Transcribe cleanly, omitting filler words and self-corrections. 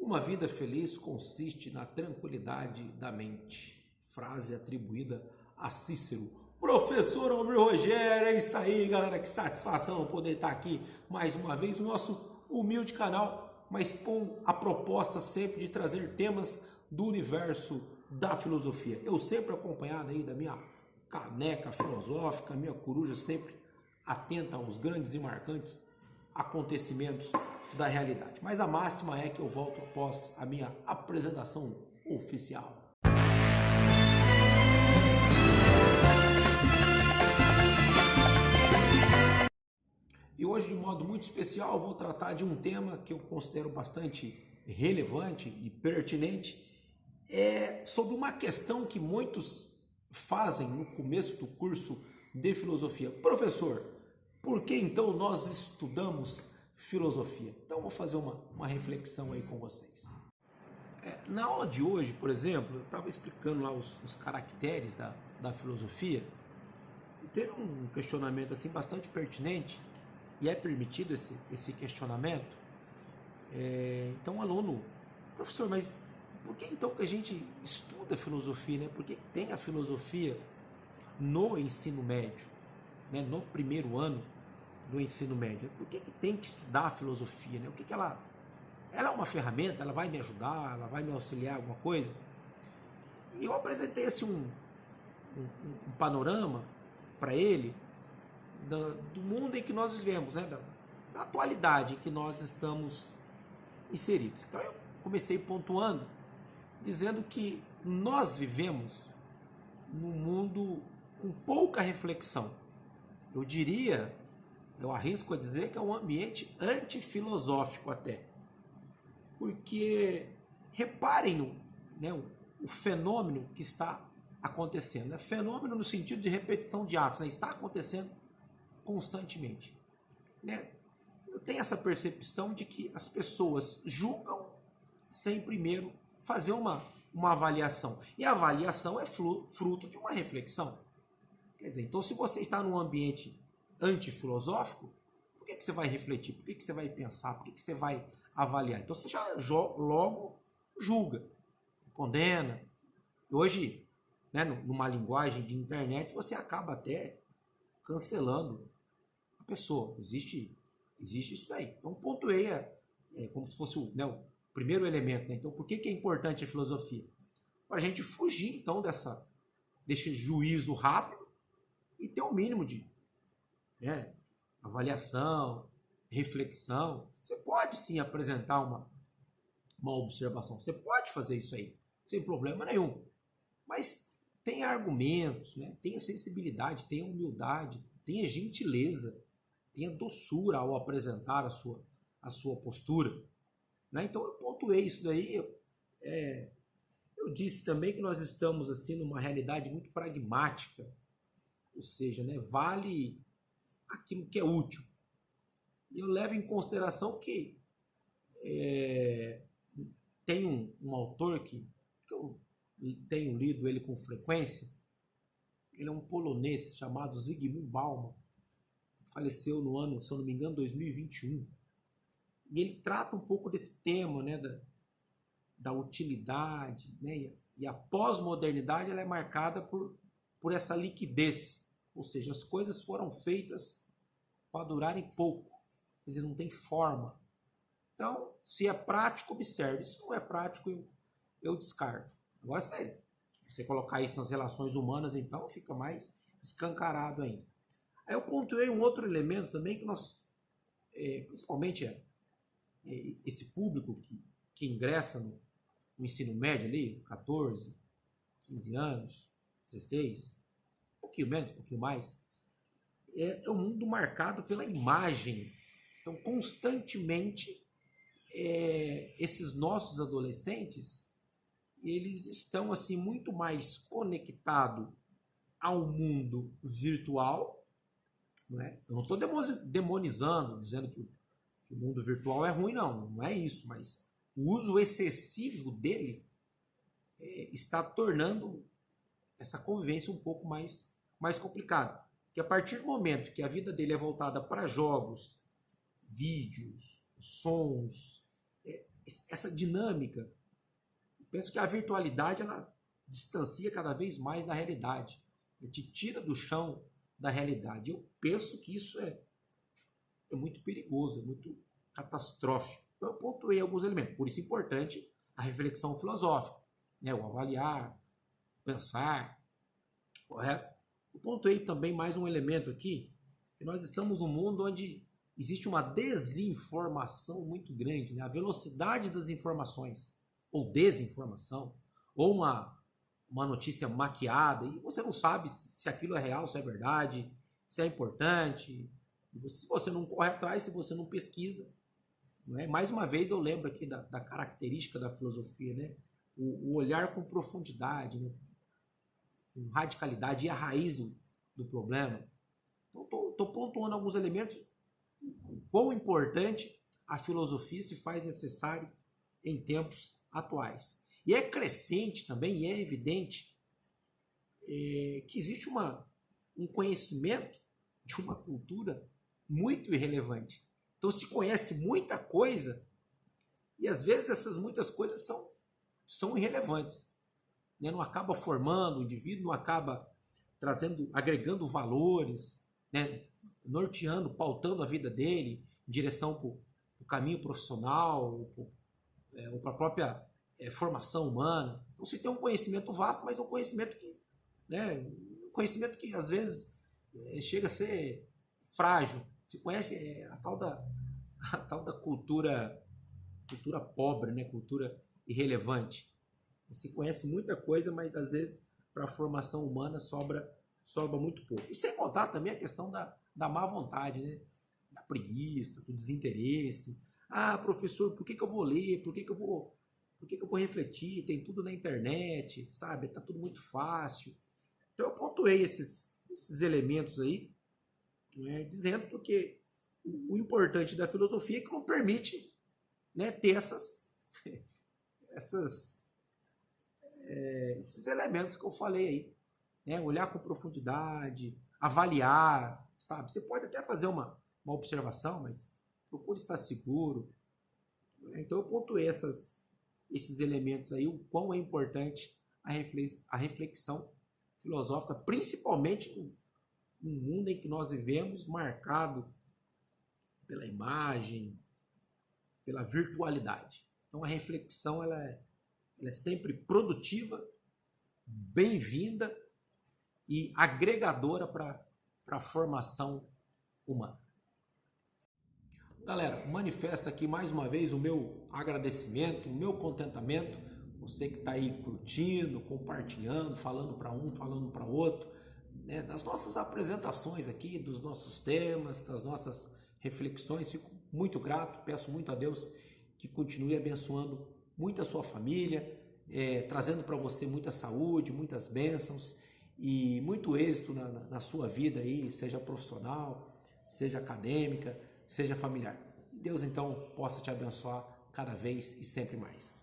Uma vida feliz consiste na tranquilidade da mente. Frase atribuída a Cícero. Professor Almir Rogério, é isso aí, galera. Que satisfação poder estar aqui mais uma vez no nosso humilde canal, mas com a proposta sempre de trazer temas do universo da filosofia. Eu sempre acompanhado aí da minha caneca filosófica, minha coruja sempre atenta aos grandes e marcantes acontecimentos da realidade. Mas a máxima é que eu volto após a minha apresentação oficial. E hoje, de modo muito especial, eu vou tratar de um tema que eu considero bastante relevante e pertinente, sobre uma questão que muitos fazem no começo do curso de filosofia. Professor, por que então nós estudamos filosofia? Então eu vou fazer uma reflexão aí com vocês. Na aula de hoje, por exemplo, eu estava explicando lá os caracteres da filosofia e teve um questionamento assim bastante pertinente e é permitido esse questionamento. Então o aluno, professor, mas por que então que a gente estuda filosofia, né? Por que tem a filosofia no ensino médio, né? No primeiro ano do ensino médio? Por que tem que estudar a filosofia, né? O que ela é uma ferramenta, ela vai me ajudar, ela vai me auxiliar alguma coisa? E eu apresentei assim um panorama para ele do mundo em que nós vivemos, né? Da atualidade em que nós estamos inseridos. Então eu comecei pontuando, dizendo que nós vivemos num mundo com pouca reflexão. Eu diria, eu arrisco a dizer que é um ambiente antifilosófico até. Porque reparem o fenômeno que está acontecendo. Né? Fenômeno no sentido de repetição de atos, né? Está acontecendo constantemente. Né? Eu tenho essa percepção de que as pessoas julgam sem primeiro fazer uma avaliação. E a avaliação é fruto de uma reflexão. Quer dizer, então se você está num ambiente antifilosófico, por que você vai refletir? Por que você vai pensar? Por que você vai avaliar? Então você já logo julga, condena. Hoje, né, numa linguagem de internet, você acaba até cancelando a pessoa. Existe isso daí. Então pontuei como se fosse o primeiro elemento. Né? Então por que é importante a filosofia? Para a gente fugir então desse juízo rápido e ter um mínimo de avaliação, reflexão. Você pode sim apresentar uma observação, você pode fazer isso aí, sem problema nenhum. Mas tenha argumentos, né? Tenha sensibilidade, tenha humildade, tenha gentileza, tenha doçura ao apresentar a sua postura. Né? Então eu pontuei isso daí. Eu disse também que nós estamos assim numa realidade muito pragmática, ou seja, né, vale aquilo que é útil. E eu levo em consideração que tem um autor que eu tenho lido ele com frequência. Ele é um polonês chamado Zygmunt Bauman, faleceu no ano, se eu não me engano, 2021. E ele trata um pouco desse tema, né, da utilidade, né, e a pós-modernidade ela é marcada por essa liquidez, ou seja, as coisas foram feitas para durarem pouco, quer dizer, não tem forma. Então, se é prático, observe. Se não é prático, eu descarto. Agora, se você colocar isso nas relações humanas, então fica mais escancarado ainda. Aí eu pontuei um outro elemento também que nós, principalmente esse público que ingressa no ensino médio ali, 14, 15 anos, 16, um pouquinho menos, um pouquinho mais, é um mundo marcado pela imagem. Então, constantemente, esses nossos adolescentes, eles estão assim muito mais conectados ao mundo virtual. Não é? Eu não estou demonizando, dizendo que o mundo virtual é ruim, não é isso, mas o uso excessivo dele está tornando essa convivência um pouco mais complicada. Porque a partir do momento que a vida dele é voltada para jogos, vídeos, sons, essa dinâmica. Eu penso que a virtualidade ela distancia cada vez mais da realidade, te tira do chão da realidade. Eu penso que isso é muito perigoso, é muito catastrófico. Então eu pontuei alguns elementos. Por isso é importante a reflexão filosófica, né? O avaliar, pensar, correto? Eu pontuei também mais um elemento aqui, que nós estamos num mundo onde existe uma desinformação muito grande, né? A velocidade das informações, ou desinformação, ou uma notícia maquiada, e você não sabe se aquilo é real, se é verdade, se é importante. Se você não corre atrás, se você não pesquisa. Não é? Mais uma vez eu lembro aqui da característica da filosofia, né? O olhar com profundidade, né? Com radicalidade e a raiz do problema. Então estou pontuando alguns elementos, o quão importante a filosofia se faz necessário em tempos atuais. E é crescente também, e é evidente que existe um conhecimento de uma cultura muito irrelevante. Então se conhece muita coisa e às vezes essas muitas coisas são irrelevantes. Né? Não acaba formando o indivíduo, não acaba agregando valores, né? Norteando, pautando a vida dele em direção para o caminho profissional, ou para a própria formação humana. Então se tem um conhecimento vasto, mas um conhecimento que às vezes chega a ser frágil. Se conhece a tal da cultura pobre, né? Cultura irrelevante. Se conhece muita coisa, mas às vezes para a formação humana sobra muito pouco. E sem contar também a questão da má vontade, né? Da preguiça, do desinteresse. Ah, professor, por que eu vou ler? Por que eu vou refletir? Tem tudo na internet, sabe? Tá tudo muito fácil. Então eu pontuei esses elementos aí, né, dizendo porque o importante da filosofia é que não permite, né, ter esses elementos que eu falei aí, né? Olhar com profundidade, avaliar, sabe? Você pode até fazer uma observação, mas procure estar seguro. Então eu pontuei esses elementos aí, o quão é importante a reflexão filosófica, principalmente num mundo em que nós vivemos marcado pela imagem, pela virtualidade. Então a reflexão ela é sempre produtiva, bem-vinda e agregadora para a formação humana. Galera, manifesta aqui mais uma vez o meu agradecimento, o meu contentamento. Você que está aí curtindo, compartilhando, falando para um, falando para outro, né, das nossas apresentações aqui, dos nossos temas, das nossas reflexões. Fico muito grato, peço muito a Deus que continue abençoando muito a sua família, trazendo para você muita saúde, muitas bênçãos e muito êxito na sua vida aí, seja profissional, seja acadêmica, seja familiar. Deus então possa te abençoar cada vez e sempre mais.